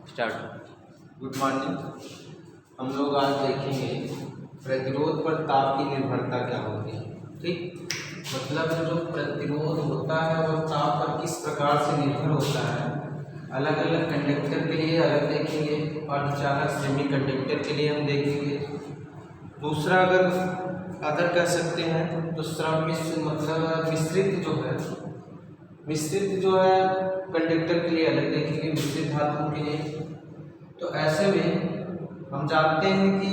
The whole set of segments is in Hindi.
स्टार्ट। Good morning. हम लोग आज देखेंगे प्रतिरोध पर ताप की निर्भरता क्या होती है। ठीक, मतलब जो प्रतिरोध होता है वह ताप पर किस प्रकार से निर्भर होता है। अलग अलग कंडक्टर के लिए अलग देखेंगे, अर्धचालक सेमी कंडक्टर के लिए हम देखेंगे। दूसरा अदर कह सकते हैं, दूसरा मतलब मिश्रित जो है कंडक्टर के लिए अलग देखेंगे, मिश्रित धातु के लिए। तो ऐसे में हम जानते हैं कि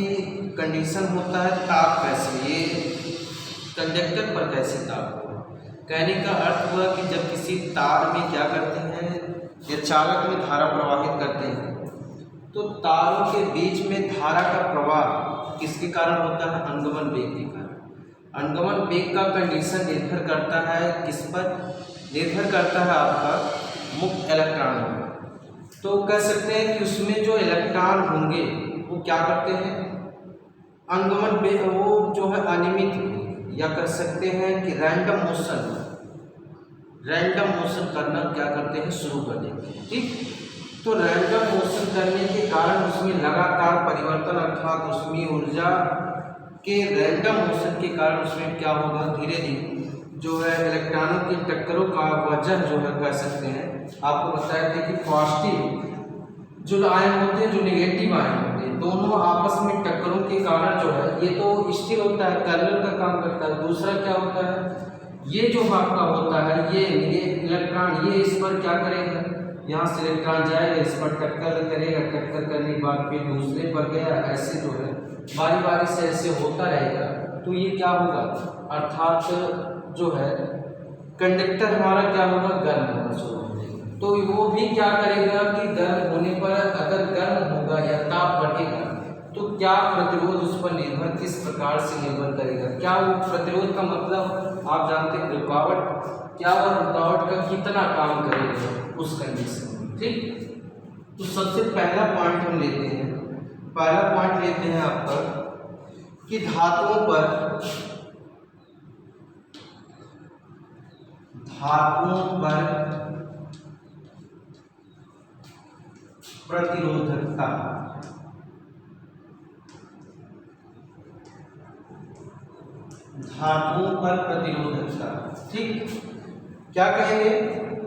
कंडीशन होता है ताप कैसे, ये कंडक्टर पर कैसे ताप होगा। कहने का अर्थ हुआ कि जब किसी तार में क्या करते हैं या चालक में धारा प्रवाहित करते हैं, तो तारों के बीच में धारा का प्रवाह किसके कारण होता है, अनुगमन वेग के कारण। अनुगमन वेग का कंडीशन निर्भर करता है किस पर, निर्भर करता है आपका मुक्त इलेक्ट्रॉन पर। तो कह सकते हैं कि उसमें जो इलेक्ट्रॉन होंगे वो क्या करते हैं, अनुगमन वेग वो जो है अनियमित, या कह सकते हैं कि रैंडम मोशन करना क्या करते हैं, शुरू कर देते हैं। ठीक, तो रैंडम मोशन करने के कारण उसमें लगातार परिवर्तन, अर्थात उसमें ऊर्जा के रैंडम मोशन के कारण उसमें क्या होगा, धीरे धीरे जो है इलेक्ट्रॉनों की टक्करों का वजन जो है कह सकते हैं। आपको बताया था कि पॉजिटिव जो आयन होते हैं, जो नेगेटिव आयन होते हैं, दोनों आपस में टक्करों के कारण जो है, ये तो स्थिर होता है, कर्नल का काम करता है। दूसरा क्या होता है, ये जो आपका होता है, ये इलेक्ट्रॉन ये इस पर क्या करेगा, यहाँ से इलेक्ट्रॉन जाएगा, इस पर टक्कर करेगा, टक्कर करने के बाद फिर दूसरे पर गया, ऐसे जो है बारी बारी से ऐसे होता रहेगा। तो ये क्या होगा, अर्थात जो है कंडक्टर हमारा क्या होगा, गर्म होना शुरू हो जाएगा। तो वो भी क्या करेगा कि गर्म होने पर अगर गर्म होगा या ताप बढ़ेगा तो क्या प्रतिरोध उस पर निर्भर किस प्रकार से निर्भर करेगा। क्या वो प्रतिरोध का मतलब आप जानते हैं रुकावट, क्या वह रुकावट का कितना काम करेगा उस कंडीशन में। ठीक, तो सबसे पहला पॉइंट हम लेते हैं, पहला पॉइंट लेते हैं आपका कि धातुओं पर प्रतिरोधकता। धातुओं पर प्रतिरोधकता, ठीक, क्या कहेंगे,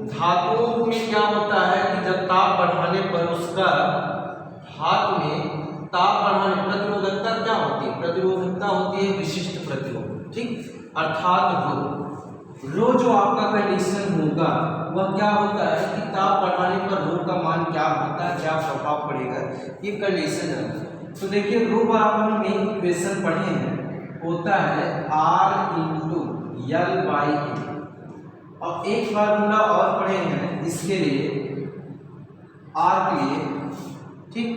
धातुओं में क्या होता है कि जब ताप बढ़ाने पर उसका धातु में ताप बढ़ाने प्रतिरोधकता क्या होती है, प्रतिरोधकता होती है विशिष्ट प्रतिरोध। ठीक, अर्थात रो जो आपका कंडीशन होगा वह क्या होता है कि ताप बढ़ाने पर रो का मान क्या होता है, क्या प्रभाव पड़ेगा, ये कंडीशन है। तो देखिए रो बराबर हम इक्वेशन पढ़े हैं, होता है R×L/A, और एक फार्मूला और पढ़े हैं इसके लिए, R के लिए। ठीक,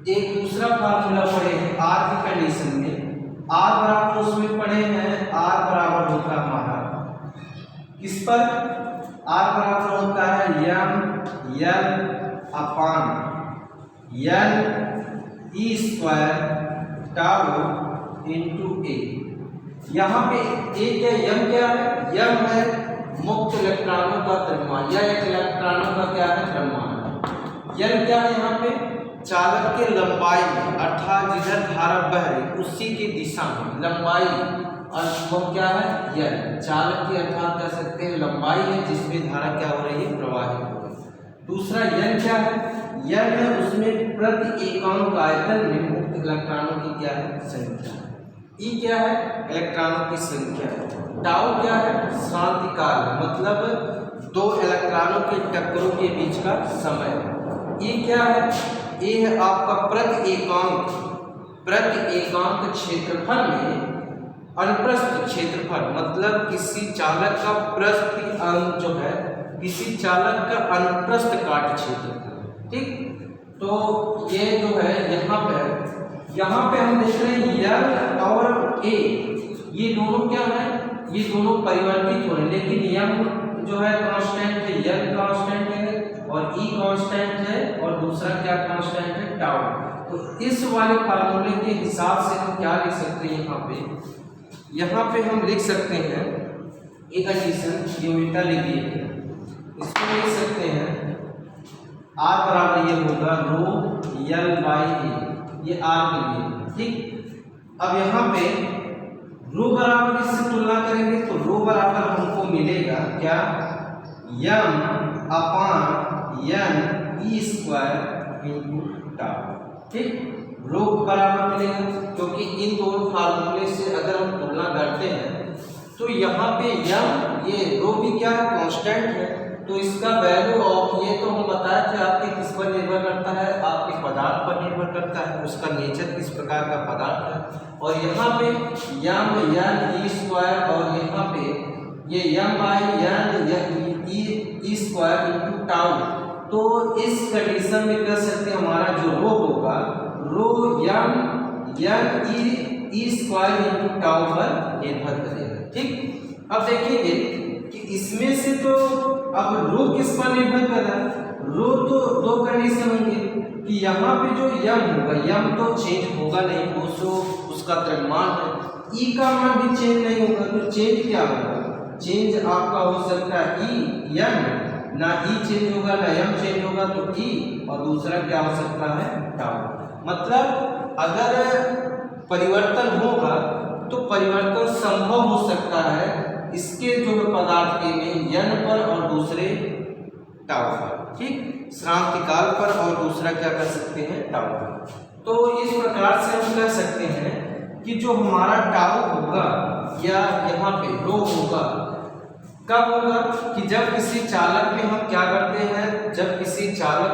एक दूसरा फार्मूला पढ़े हैं R की कंडीशन में, R बराबर उसमें पढ़े हैं, R बराबर होता है हमारा किस पर, R बराबर होता है mL/N E²τ×A। यहाँ पे A क्या, m क्या है, m है मुक्त इलेक्ट्रॉनों का द्रव्यमान, या एक इलेक्ट्रॉनों का क्या है, द्रव्यमान। n क्या है यहाँ पे, चालक के लंबाई में, अर्थात जिधर धारा बह रही उसी की दिशा में लंबाई, और वो क्या है, n चालक की अर्थात कह सकते हैं लंबाई है जिसमें धारा क्या हो रही है, प्रवाहित हो रही है। दूसरा n क्या है, n है उसमें प्रति एकांक आयतन में मुक्त इलेक्ट्रॉनों की क्या है, संख्या। E क्या है, इलेक्ट्रॉनों की संख्या। टाउ क्या है, शांतिकाल, मतलब दो इलेक्ट्रॉनों के टक्करों के बीच का समय। E क्या है, ए है आपका प्रति एकांक क्षेत्रफल में अनुप्रस्थ क्षेत्रफल, मतलब किसी चालक का प्रति अंक जो है, किसी चालक का अनुप्रस्थ काट क्षेत्रफल। ठीक, तो ये जो है यहाँ पे हम देख रहे हैं L और A, ये दोनों क्या है, ये दोनों परिवर्तित हो रहे हैं, लेकिन M जो है कांस्टेंट है, L कांस्टेंट है और E कांस्टेंट है, और दूसरा क्या कांस्टेंट है, टाउ। तो इस वाले फार्मूले के हिसाब से हम क्या लिख सकते हैं, यहाँ पे हम लिख सकते हैं ये कंडीशन ये उल्टा लिख दिए गए, इसको लिख सकते हैं R बराबर ये होगा रो L बाई ए, ये R के लिए, ठीक। अब यहाँ पे रो बराबर इससे तुलना करेंगे तो रो बराबर हमको मिलेगा क्या, m अपान n E square into tau, ठीक। रो बराबर मिलेगा क्योंकि इन दोनों फार्मूले से अगर हम तुलना करते हैं तो यहाँ पे m ये रो भी क्या है, कांस्टेंट है, तो इसका वैल्यू ऑफ ये तो हम बताए थे आपके किस पर निर्भर करता है, आपके पदार्थ पर निर्भर करता है, उसका नेचर किस प्रकार का पदार्थ है। और यहाँ पे m n ई स्क्वायर और यहाँ पे ये m by n E square into tau, तो इस कंडीशन में कह सकते हैं हमारा जो रो होगा रो m n E square into tau पर निर्भर करेगा, ठीक। अब देखेंगे कि इसमें से तो अब रो किस पर निर्भर कर रहा है, रो तो दो कंडीशन होंगे कि यहाँ पे जो m होगा m तो चेंज होगा नहीं, वो जो उसका द्रव्यमान है, ई का मान भी चेंज नहीं होगा, तो चेंज क्या होगा, चेंज आपका हो सकता है ई m, ना ई चेंज होगा ना m चेंज होगा, तो ई और दूसरा क्या हो सकता है टाउ। मतलब अगर परिवर्तन होगा तो परिवर्तन संभव हो सकता है इसके जो पदार्थ के में n पर और दूसरे टाउ पर, ठीक, श्रांतिकाल पर और दूसरा क्या कर सकते हैं टाउ पर। तो इस प्रकार से हम कह सकते हैं कि जो हमारा टाउ होगा या यहाँ पे रो होगा कब होगा कि जब किसी चालक में हम क्या करते हैं, जब किसी चालक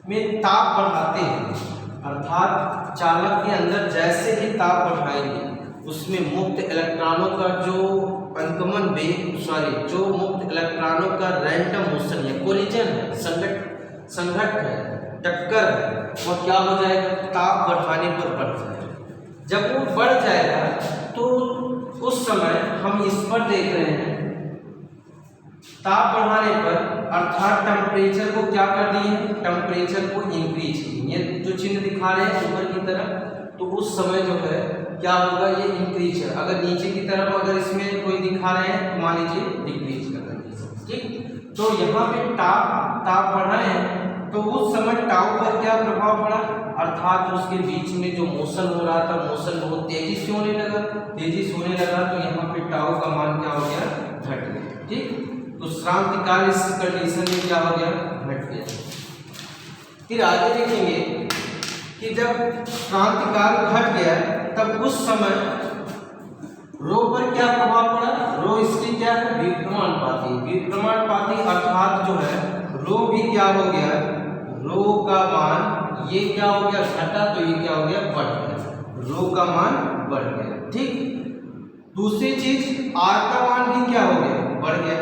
में ताप बढ़ाते हैं, अर्थात चालक के अंदर जैसे ही ताप बढ़ाएंगे उसमें मुक्त इलेक्ट्रॉनों का जो अनुगमन वेग जो मुक्त इलेक्ट्रॉनों का रैंडम मोशन या कोलिजन है, संघट है, टक्कर है, वह क्या हो जाएगा, ताप बढ़ाने पर बढ़ जाएगा। जब वो बढ़ जाएगा तो उस समय हम इस पर देख रहे हैं ताप बढ़ाने पर अर्थात टेम्परेचर को क्या कर दिए, टेम्परेचर को इंक्रीज, ये जो चिन्ह दिखा रहे हैं ऊपर की तरफ, तो उस समय जो है क्या होगा, ये इंक्रीज है। अगर नीचे की तरफ अगर इसमें कोई दिखा रहे हैं तो मान लीजिए डिक्रीज कर देंगे, ठीक। तो यहाँ पे ताप बढ़ाए तो उस समय टाउ पर क्या प्रभाव पड़ा, अर्थात उसके बीच में जो मोशन हो रहा था, मोशन बहुत तेजी से होने लगा, तेजी से होने लगा, तो यहाँ पे टाउ का मान क्या हो गया, घट गया, ठीक। तो श्रांतिकाल इस कंडीशन में क्या हो गया, घट गया। फिर आगे देखेंगे कि जब श्रांतिकाल घट गया तब उस समय रो पर क्या प्रभाव पड़ा, रो इसकी क्या है, व्युत्क्रमानुपाती, अर्थात जो है रो भी क्या हो गया, रो का मान ये क्या हो गया, घटा, तो ये क्या हो गया, बढ़ गया, रो का मान बढ़ गया, ठीक। दूसरी चीज आर का मान भी क्या हो गया, बढ़ गया,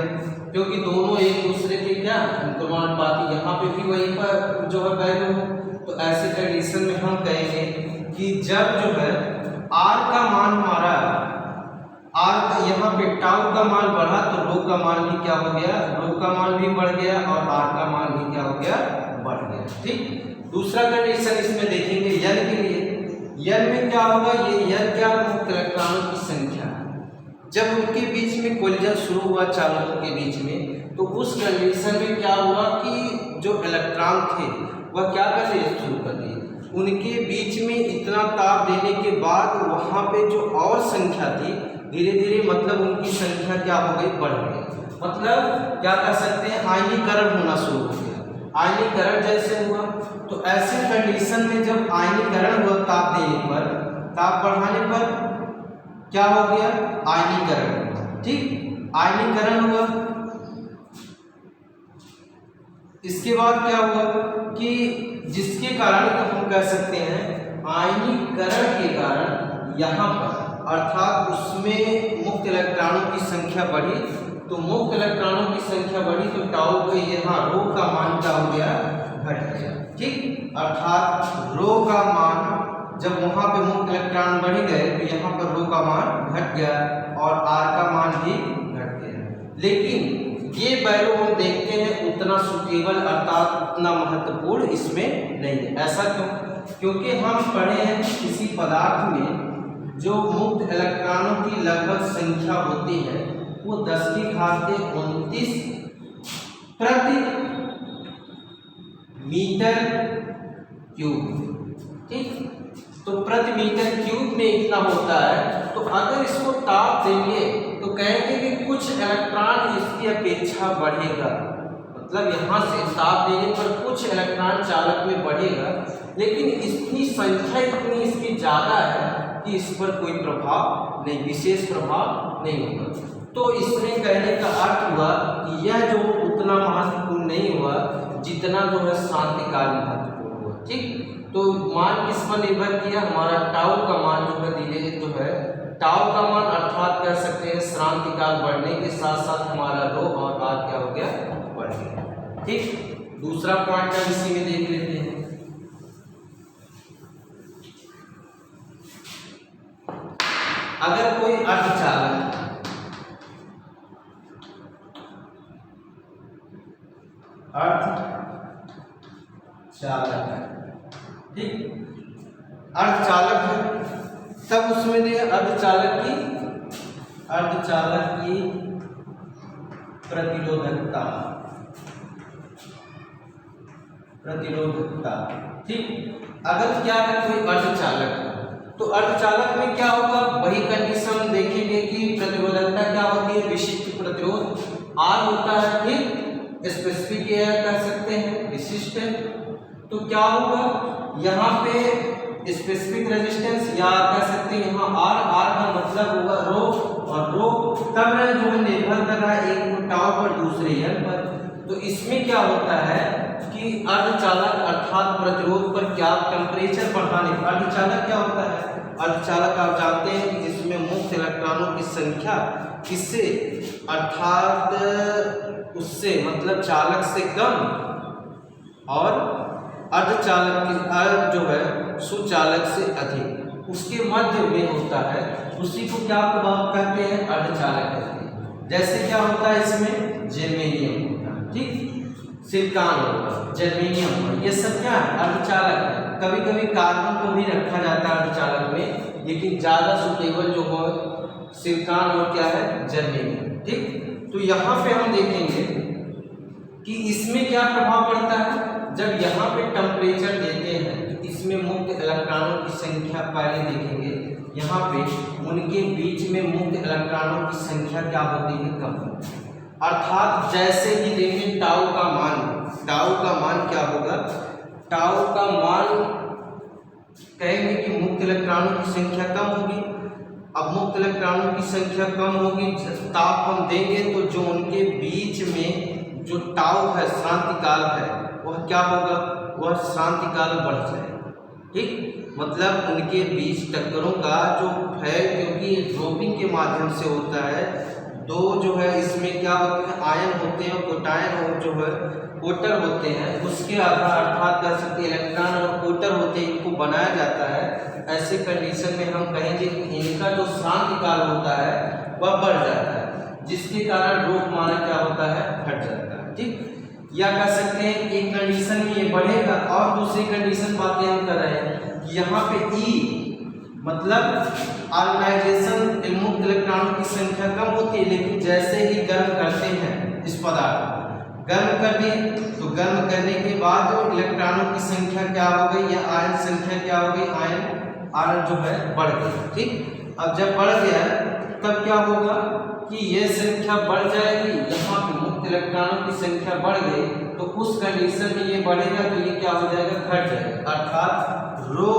क्योंकि दोनों एक दूसरे के क्या व्युत्क्रमानुपाती, यहाँ पे भी वही पर जो है वैल्यू है। तो ऐसे कंडीशन में हम कहेंगे कि जब जो है आर का मान हमारा आर यहाँ पे टाउ का मान बढ़ा तो रो का मान भी क्या हो गया, रो का मान भी बढ़ गया और आर का मान भी क्या हो गया, बढ़ गया, ठीक। दूसरा कंडीशन इसमें देखेंगे n के लिए, n में क्या होगा, ये n क्या, मुक्त इलेक्ट्रॉनों की संख्या, जब उनके बीच में कोलिजन शुरू हुआ चालकों के बीच में, तो उस कंडीशन में क्या हुआ कि जो इलेक्ट्रॉन थे वह क्या कर रहे शुरू कर दिए, उनके बीच में इतना ताप देने के बाद वहाँ पे जो और संख्या थी धीरे धीरे मतलब उनकी संख्या क्या हो गई, बढ़ गई, मतलब क्या कर सकते हैं, आयनीकरण होना शुरू हो गया। आयनीकरण जैसे हुआ तो ऐसे कंडीशन में जब आयनीकरण हुआ ताप देने पर, ताप बढ़ाने पर क्या हो गया, आयनीकरण, ठीक, आयनीकरण हुआ। इसके बाद क्या हुआ कि जिसके कारण हम कह सकते हैं आयनीकरण के कारण यहाँ पर अर्थात उसमें मुक्त इलेक्ट्रॉनों की संख्या बढ़ी, तो मुक्त इलेक्ट्रॉनों की संख्या बढ़ी तो टाउ को यहाँ रो का मान क्या हो गया, घट गया, ठीक। अर्थात रो का मान जब वहाँ पे मुक्त इलेक्ट्रॉन बढ़ गए तो यहाँ पर रो का मान घट गया और आर का मान भी घट गया। लेकिन ये वैल्यू हम देखते हैं उतना सुटेबल अर्थात उतना महत्वपूर्ण इसमें नहीं है। ऐसा क्यों, क्योंकि हम पढ़े हैं किसी पदार्थ में जो मुक्त इलेक्ट्रॉनों की लगभग संख्या होती है वो 10⁻29 प्रति मीटर क्यूब। ठीक, तो प्रति मीटर क्यूब में इतना होता है। तो अगर इसको ताप देंगे तो कहेंगे कि कुछ इलेक्ट्रॉन इसकी अपेक्षा बढ़ेगा, मतलब यहाँ से ताप देने पर कुछ इलेक्ट्रॉन चालक में बढ़ेगा, लेकिन इसकी संख्या इतनी इसकी ज़्यादा है कि इस पर कोई प्रभाव नहीं, विशेष प्रभाव नहीं होगा। तो इसमें कहने का अर्थ हुआ कि यह जो उतना महत्वपूर्ण नहीं हुआ जितना जो है शांतिकाल महत्वपूर्ण हुआ। ठीक, तो मान किस पर निर्भर किया, हमारा टाउ का मान जो है धीरे जो है टाउ का मान अर्थात कह सकते हैं श्रांतिकाल बढ़ने के साथ साथ हमारा रो और आर क्या हो गया, बढ़ गया। ठीक, दूसरा पॉइंट हम इसी में देख लेते हैं। अगर कोई अर्धचालक है, ठीक, अर्धचालक है, तब उसमें देखिए अर्धचालक की प्रतिरोधकता, ठीक। अगर क्या है कोई अर्धचालक है तो अर्धचालक में क्या होगा, वही कंडीशन देखेंगे कि प्रतिरोधकता क्या होती है, विशिष्ट प्रतिरोध आर होता है, ठीक, स्पेसिफिक कह सकते हैं, विशिष्ट। तो क्या होगा यहाँ पे स्पेसिफिक रेजिस्टेंस या कह सकते हैं यहाँ आर का मतलब होगा रो, और रो तब जो है निर्भर कर रहा है एक टाउ पर दूसरे एन पर। तो इसमें क्या होता है कि अर्धचालक अर्थात प्रतिरोध पर क्या टेम्परेचर बढ़ाने, अर्धचालक क्या होता है, अर्धचालक आप जानते हैं कि जिसमें मुक्त इलेक्ट्रॉनों की संख्या किससे अर्थात उससे मतलब चालक से कम और अर्धचालक की जो है सुचालक से अधिक उसके मध्य में होता है, उसी को क्या प्रभाव कहते हैं, अर्धचालक कहते हैं। जैसे क्या होता है इसमें जर्मेनियम होता है, ठीक, सिलिकॉन होता है, जर्मेनियम, ये सब क्या है अर्धचालक है। कभी कभी कार्बन को भी रखा जाता है अर्धचालक में, लेकिन ज़्यादा सुटेबल जो हो सिलिकॉन और क्या है जर्मेनियम। ठीक, तो यहाँ पे हम देखेंगे कि इसमें क्या प्रभाव पड़ता है, जब यहाँ पे टेम्परेचर देते हैं तो इसमें मुक्त इलेक्ट्रॉनों की संख्या पहले देखेंगे, यहाँ पे उनके बीच में मुक्त इलेक्ट्रॉनों की संख्या क्या होती है, कम। अर्थात जैसे ही देंगे टाउ का मान क्या होगा, टाउ का मान कहेंगे कि मुक्त इलेक्ट्रॉनों की संख्या कम होगी। अब मुक्त इलेक्ट्रॉनों की संख्या कम होगी, ताप हम देंगे तो जो उनके बीच में जो टाउ है श्रांतिकाल है वह क्या होगा, वह श्रांतिकाल बढ़ जाएगा। ठीक, मतलब उनके बीच टक्करों का जो है, क्योंकि ड्रॉपिंग के माध्यम से होता है, दो जो है इसमें क्या होते हैं आयन होते हैं, कोटायन और जो है कोटर होते हैं, उसके आधार अर्थात कह सकते इलेक्ट्रॉन और कोटर होते हैं, इनको बनाया जाता है। ऐसे कंडीशन में हम कहेंगे कि इनका जो श्रांतिकाल होता है वह बढ़ जाता है, जिसके कारण रोग माना क्या होता है, घट जाता है। ठीक, या कह सकते हैं एक कंडीशन में ये बढ़ेगा और दूसरी कंडीशन बातें हम कर रहे हैं कि यहाँ पे ई मतलब आयोनाइजेशन मुक्त इलेक्ट्रॉनों की संख्या कम होती है, लेकिन जैसे ही गर्म करते हैं इस पदार्थ को, गर्म कर दिए तो गर्म करने के बाद इलेक्ट्रॉनों की संख्या क्या हो गई, या आयन संख्या क्या हो गई, आयन जो है बढ़ गई। ठीक, अब जब बढ़ गया तब क्या होगा कि ये संख्या बढ़ जाएगी, यहाँ पे मुक्त इलेक्ट्रॉनों की संख्या बढ़ गई तो उस कंडीशन में ये बढ़ेगा तो ये क्या हो जाएगा, घट जाएगा, अर्थात रो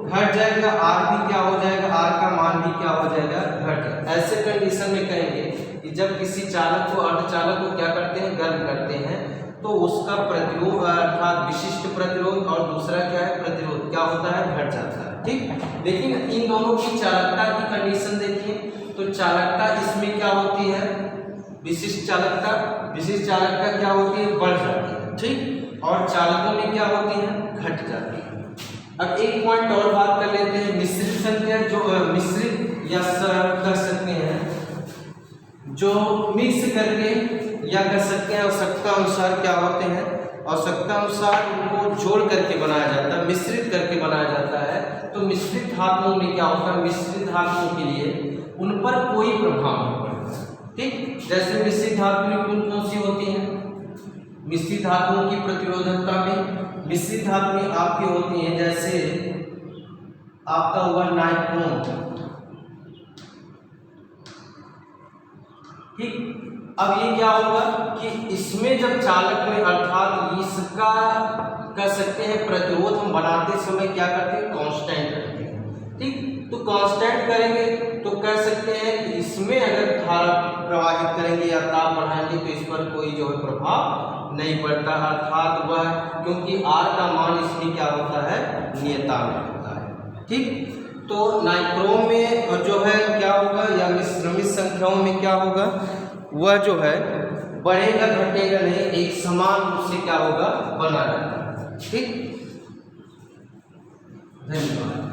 घट जाएगा, आर भी क्या हो जाएगा, आर का मान भी क्या हो जाएगा, घट जाएगा। ऐसे कंडीशन में कहेंगे कि जब किसी चालक को अर्धचालक को क्या करते हैं, गर्म करते हैं, तो उसका प्रतिरोध अर्थात विशिष्ट प्रतिरोध और दूसरा क्या है प्रतिरोध क्या होता है, घट जाता है। ठीक, लेकिन इन दोनों की चालकता की कंडीशन देखिए, तो चालकता इसमें क्या होती है, विशिष्ट चालकता क्या होती है, बढ़ जाती है। ठीक, और चालकों में क्या होती है, घट जाती है। अब एक पॉइंट और बात कर लेते हैं, मिश्रित संख्या जो मिश्रित या कर सकते हैं जो मिक्स करके या कर सकते हैं आवश्यकता अनुसार क्या होते हैं, आवश्यकता अनुसार उनको जोड़ करके बनाया जाता है, मिश्रित करके बनाया जाता है। तो मिश्रित धातुओं में क्या होता है, मिश्रित धातुओं के लिए उन पर कोई प्रभाव नहीं पड़ता। ठीक। जैसे मिश्रित धातुएं कौन सी होती हैं? मिश्रित धातुओं की प्रतिरोधकता में मिश्रित धातुएं आपकी होती हैं, जैसे आपका हुआ नाइट्रोन, ठीक। अब ये क्या होगा कि इसमें जब चालक में अर्थात इसका कह सकते हैं प्रतिरोध हम बनाते समय क्या करते हैं? कांस्टेंट करते हैं, ठीक। तो कांस्टेंट करेंगे तो कह सकते हैं कि इसमें अगर धारा प्रवाहित करेंगे या ताप बढ़ाएंगे तो इस पर कोई जो है प्रभाव नहीं पड़ता, अर्थात वह, क्योंकि R का मान इसमें क्या होता है? नियतांक होता है, ठीक। तो नाइट्रोन में जो है क्या होगा, या मिश्रित संख्याओं में क्या होगा, वह जो है बढ़ेगा घटेगा नहीं, एक समान रूप से क्या होगा? बना रहता है, ठीक। धन्यवाद।